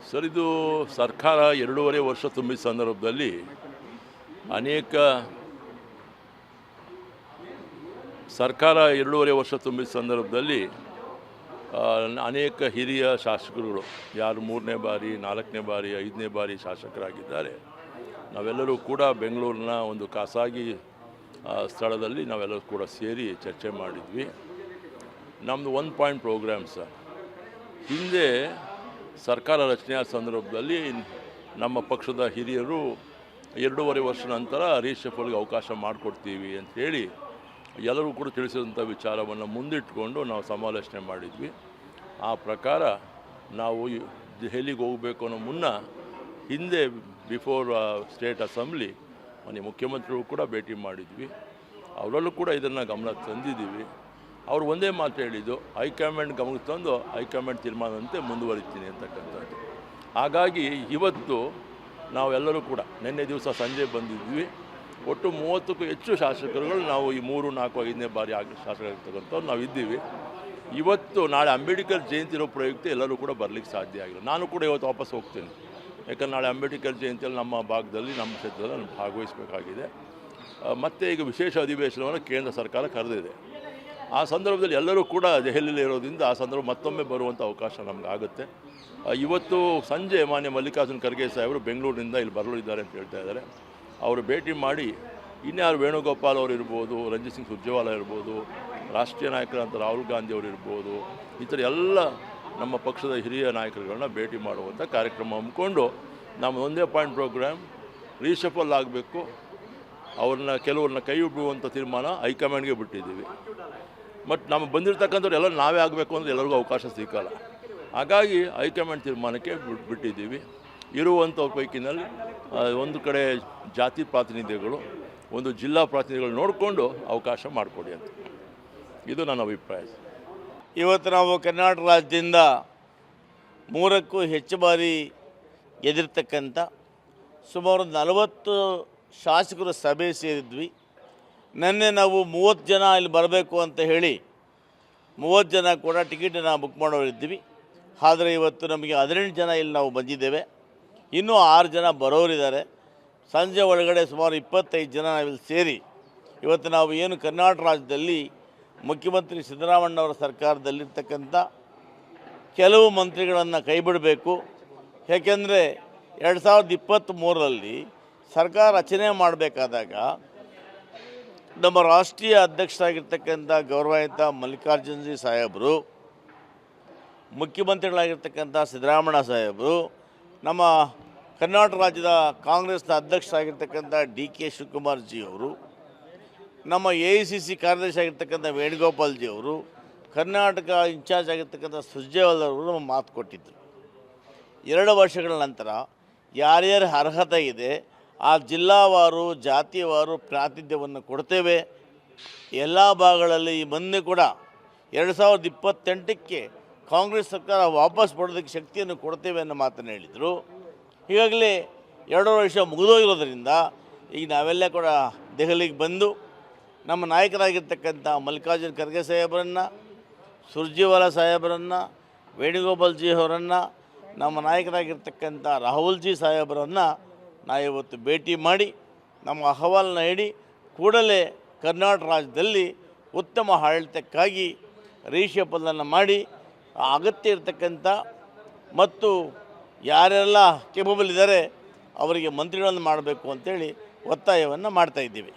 Sir, ಇದು ಸರ್ಕಾರ 2.5 ವರ್ಷ ತುಂಬಿದ ಸಂದರ್ಭದಲ್ಲಿ ಅನೇಕ ಅನೇಕ ಹಿರಿಯ ಶಾಸಕರುಗಳು ಯಾರು 3ನೇ ಬಾರಿ 4ನೇ ಬಾರಿ 5ನೇ ಬಾರಿ ಶಾಸಕರಾಗಿದ್ದಾರೆ. ನಾವೆಲ್ಲರೂ ಕೂಡ ಬೆಂಗಳೂರಿನ ಒಂದು ಖಾಸಗಿ ಸ್ಥಳದಲ್ಲಿ ನಾವೆಲ್ಲರೂ ಕೂಡ ಸೇರಿ ಚರ್ಚೆ ಮಾಡಿದ್ವಿ. ನಮ್ಮದು 1 ಪಾಯಿಂಟ್ ಪ್ರೋಗ್ರಾಮ್ ಸರ್. ಹಿಂದೆ ಸರ್ಕಾರ ರಚನೆಯ ಸಂದರ್ಭದಲ್ಲಿ ನಮ್ಮ ಪಕ್ಷದ ಹಿರಿಯರು 2.5 ವರ್ಷ ನಂತರ ರೀಶಫಲ್ಗೆ ಅವಕಾಶ ಮಾಡಿಕೊಡ್ತೀವಿ ಅಂಥೇಳಿ ಎಲ್ಲರೂ ಕೂಡ ತಿಳಿಸಿದಂಥ ವಿಚಾರವನ್ನು ಮುಂದಿಟ್ಟುಕೊಂಡು ನಾವು ಸಮಾಲೋಚನೆ ಮಾಡಿದ್ವಿ. ಆ ಪ್ರಕಾರ ನಾವು ದೆಹಲಿಗೆ ಹೋಗಬೇಕು ಅನ್ನೋ ಮುನ್ನ ಹಿಂದೆ ಬಿಫೋರ್ ಸ್ಟೇಟ್ ಅಸೆಂಬ್ಲಿ ಮನೆ ಮುಖ್ಯಮಂತ್ರಿಗಳು ಕೂಡ ಭೇಟಿ ಮಾಡಿದ್ವಿ. ಅವರಲ್ಲೂ ಕೂಡ ಇದನ್ನು ಗಮನ ತಂದಿದ್ದೀವಿ. ಅವರು ಒಂದೇ ಮಾತು ಹೇಳಿದ್ದು, ಹೈಕಮಾಂಡ್ ಗಮನಕ್ಕೆ ತಂದು ಹೈಕಮಾಂಡ್ ತೀರ್ಮಾನದಂತೆ ಮುಂದುವರಿತೀನಿ ಅಂತಕ್ಕಂಥದ್ದು. ಹಾಗಾಗಿ ಇವತ್ತು ನಾವೆಲ್ಲರೂ ಕೂಡ ನಿನ್ನೆ ದಿವಸ ಸಂಜೆ ಬಂದಿದ್ವಿ. ಒಟ್ಟು 30ಕ್ಕೂ ಹೆಚ್ಚು ಶಾಸಕರುಗಳು ನಾವು ಈ 3, 4, 5ನೇ ಬಾರಿ ಶಾಸಕರಾಗಿರ್ತಕ್ಕಂಥವ್ರು ನಾವು ಇದ್ದೀವಿ. ಇವತ್ತು ನಾಳೆ ಅಂಬೇಡ್ಕರ್ ಜಯಂತಿ ಇರೋ ಪ್ರಯುಕ್ತ ಎಲ್ಲರೂ ಕೂಡ ಬರಲಿಕ್ಕೆ ಸಾಧ್ಯ ಆಗಿಲ್ಲ. ನಾನು ಕೂಡ ಇವತ್ತು ವಾಪಸ್ ಹೋಗ್ತೀನಿ. ಯಾಕಂದ್ರೆ ನಾಳೆ ಅಂಬೇಡ್ಕರ್ ಜಯಂತಿಯಲ್ಲಿ ನಮ್ಮ ಭಾಗದಲ್ಲಿ ನಮ್ಮ ಕ್ಷೇತ್ರದಲ್ಲಿ ನಾನು ಭಾಗವಹಿಸಬೇಕಾಗಿದೆ. ಮತ್ತು ಈಗ ವಿಶೇಷ ಅಧಿವೇಶನವನ್ನು ಕೇಂದ್ರ ಸರ್ಕಾರ ಕರೆದಿದೆ. ಆ ಸಂದರ್ಭದಲ್ಲಿ ಎಲ್ಲರೂ ಕೂಡ ದೆಹಲಿಯಲ್ಲಿ ಇರೋದ್ರಿಂದ ಆ ಸಂದರ್ಭ ಮತ್ತೊಮ್ಮೆ ಬರುವಂಥ ಅವಕಾಶ ನಮಗಾಗುತ್ತೆ. ಇವತ್ತು ಸಂಜೆ ಮಾನ್ಯ ಮಲ್ಲಿಕಾರ್ಜುನ ಖರ್ಗೆ ಸಾಹೇಬರು ಬೆಂಗಳೂರಿನಿಂದ ಇಲ್ಲಿ ಬರಲಿದ್ದಾರೆ ಅಂತ ಹೇಳ್ತಾ ಇದ್ದಾರೆ. ಅವರು ಭೇಟಿ ಮಾಡಿ ಇನ್ಯಾರು ವೇಣುಗೋಪಾಲ್ ಅವರು ಇರ್ಬೋದು, ರಂಜಿತ್ ಸಿಂಗ್ ಸುರ್ಜೇವಾಲಾ ಇರ್ಬೋದು, ರಾಷ್ಟ್ರೀಯ ನಾಯಕರಂತ ರಾಹುಲ್ ಗಾಂಧಿ ಅವರು ಇರ್ಬೋದು, ಈ ಥರ ಎಲ್ಲ ನಮ್ಮ ಪಕ್ಷದ ಹಿರಿಯ ನಾಯಕರುಗಳನ್ನ ಭೇಟಿ ಮಾಡುವಂಥ ಕಾರ್ಯಕ್ರಮ ಹಮ್ಮಿಕೊಂಡು ನಮ್ಮ 1 ಪಾಯಿಂಟ್ ಪ್ರೋಗ್ರಾಮ್ ರೀಶಫಲ್ ಆಗಬೇಕು, ಕೆಲವ್ರನ್ನ ಕೈ ಬಿಡುವಂಥ ತೀರ್ಮಾನ ಹೈಕಮಾಂಡ್ಗೆ ಬಿಟ್ಟಿದ್ದೀವಿ. ಬಟ್ ನಮ್ಮ ಬಂದಿರತಕ್ಕಂಥವ್ರು ಎಲ್ಲ ನಾವೇ ಆಗಬೇಕು ಅಂದರೆ ಎಲ್ಲರಿಗೂ ಅವಕಾಶ ಸಿಕ್ಕಲ್ಲ. ಹಾಗಾಗಿ ಹೈಕಮಾಂಡ್ ತೀರ್ಮಾನಕ್ಕೆ ಬಿಟ್ಟಿದ್ದೀವಿ. ಇರುವಂಥವ್ರ ಪೈಕಿನಲ್ಲಿ ಒಂದು ಕಡೆ ಜಾತಿ ಪ್ರಾತಿನಿಧ್ಯಗಳು, ಒಂದು ಜಿಲ್ಲಾ ಪ್ರಾತಿನಿಧ್ಯಗಳು ನೋಡಿಕೊಂಡು ಅವಕಾಶ ಮಾಡಿಕೊಡಿ ಅಂತ, ಇದು ನನ್ನ ಅಭಿಪ್ರಾಯ. ಇವತ್ತು ನಾವು ಕರ್ನಾಟಕ ರಾಜ್ಯದಿಂದ 3ಕ್ಕೂ ಹೆಚ್ಚು ಬಾರಿ ಗೆದ್ದಿರ್ತಕ್ಕಂಥ ಸುಮಾರು 40 ಶಾಸಕರು ಸಭೆ ಸೇರಿದ್ವಿ. ನಿನ್ನೆ ನಾವು 30 ಜನ ಇಲ್ಲಿ ಬರಬೇಕು ಅಂತ ಹೇಳಿ 30 ಜನ ಕೂಡ ಟಿಕೆಟನ್ನು ಬುಕ್ ಮಾಡೋರಿದ್ವಿ. ಆದರೆ ಇವತ್ತು ನಮಗೆ 18 ಜನ ಇಲ್ಲಿ ನಾವು ಬಂದಿದ್ದೇವೆ. ಇನ್ನೂ 6 ಜನ ಬರೋರಿದ್ದಾರೆ. ಸಂಜೆ ಒಳಗಡೆ ಸುಮಾರು 25 ಜನ ನಾವಿಲ್ಲಿ ಸೇರಿ ಇವತ್ತು ನಾವು ಏನು ಕರ್ನಾಟಕ ರಾಜ್ಯದಲ್ಲಿ ಮುಖ್ಯಮಂತ್ರಿ ಸಿದ್ದರಾಮಣ್ಣವರ ಸರ್ಕಾರದಲ್ಲಿರ್ತಕ್ಕಂಥ ಕೆಲವು ಮಂತ್ರಿಗಳನ್ನು ಕೈ ಬಿಡಬೇಕು. ಏಕೆಂದರೆ 2023ರಲ್ಲಿ ಸರ್ಕಾರ ರಚನೆ ಮಾಡಬೇಕಾದಾಗ ನಮ್ಮ ರಾಷ್ಟ್ರೀಯ ಅಧ್ಯಕ್ಷರಾಗಿರ್ತಕ್ಕಂಥ ಗೌರವಾನ್ವಿತ ಮಲ್ಲಿಕಾರ್ಜುನ ಜಿ ಸಾಹೇಬರು, ಮುಖ್ಯಮಂತ್ರಿಗಳಾಗಿರ್ತಕ್ಕಂಥ ಸಿದ್ದರಾಮಣ್ಣ ಸಾಹೇಬರು, ನಮ್ಮ ಕರ್ನಾಟಕ ರಾಜ್ಯದ ಕಾಂಗ್ರೆಸ್ನ ಅಧ್ಯಕ್ಷರಾಗಿರ್ತಕ್ಕಂಥ DK ಶಿವಕುಮಾರ್ ಜಿ ಅವರು, ನಮ್ಮ AICC ಕಾರ್ಯದರ್ಶಿ ಆಗಿರ್ತಕ್ಕಂಥ ವೇಣುಗೋಪಾಲ್ ಜಿ ಅವರು, ಕರ್ನಾಟಕ ಇನ್ಚಾರ್ಜ್ ಆಗಿರ್ತಕ್ಕಂಥ ಸುರ್ಜೇವಾಲಾ ಅವರು ನಮ್ಮ ಮಾತು ಕೊಟ್ಟಿದ್ದರು. 2 ವರ್ಷಗಳ ನಂತರ ಯಾರ್ಯಾರ ಅರ್ಹತೆ ಇದೆ ಆ ಜಿಲ್ಲಾವಾರು ಜಾತಿವಾರು ಪ್ರಾತಿನಿಧ್ಯವನ್ನು ಕೊಡ್ತೇವೆ. ಎಲ್ಲ ಭಾಗಗಳಲ್ಲಿ ಈ ಮೊನ್ನೆ ಕೂಡ 2028ಕ್ಕೆ ಕಾಂಗ್ರೆಸ್ ಸರ್ಕಾರ ವಾಪಸ್ ಪಡೋದಕ್ಕೆ ಶಕ್ತಿಯನ್ನು ಕೊಡ್ತೇವೆ ಅನ್ನೋ ಮಾತನ್ನು ಹೇಳಿದರು. ಈಗಾಗಲೇ 2 ವರ್ಷ ಮುಗಿದೋಗಿರೋದ್ರಿಂದ ಈಗ ನಾವೆಲ್ಲ ಕೂಡ ದೆಹಲಿಗೆ ಬಂದು ನಮ್ಮ ನಾಯಕರಾಗಿರ್ತಕ್ಕಂಥ ಮಲ್ಲಿಕಾರ್ಜುನ ಖರ್ಗೆ ಸಾಹೇಬರನ್ನು, ಸುರ್ಜೇವಾಲಾ ಸಾಹೇಬರನ್ನು, ವೇಣುಗೋಪಾಲ್ ಜಿ ಅವರನ್ನು, ನಮ್ಮ ನಾಯಕರಾಗಿರ್ತಕ್ಕಂಥ ರಾಹುಲ್ ಜಿ ಸಾಹೇಬರನ್ನು ನಾವಿವತ್ತು ಭೇಟಿ ಮಾಡಿ ನಮ್ಮ ಅಹವಾಲನ್ನ ನೀಡಿ ಕೂಡಲೇ ಕರ್ನಾಟಕ ರಾಜ್ಯದಲ್ಲಿ ಉತ್ತಮ ಆಡಳಿತಕ್ಕಾಗಿ ರೀಶಫಲನ್ನು ಮಾಡಿ ಅಗತ್ಯ ಇರತಕ್ಕಂಥ ಮತ್ತು ಯಾರೆಲ್ಲ ಕೇಪಬಲ್ ಇದ್ದಾರೆ ಅವರಿಗೆ ಮಂತ್ರಿಗಳನ್ನು ಮಾಡಬೇಕು ಅಂತೇಳಿ ಒತ್ತಾಯವನ್ನು ಮಾಡ್ತಾಯಿದ್ದೀವಿ.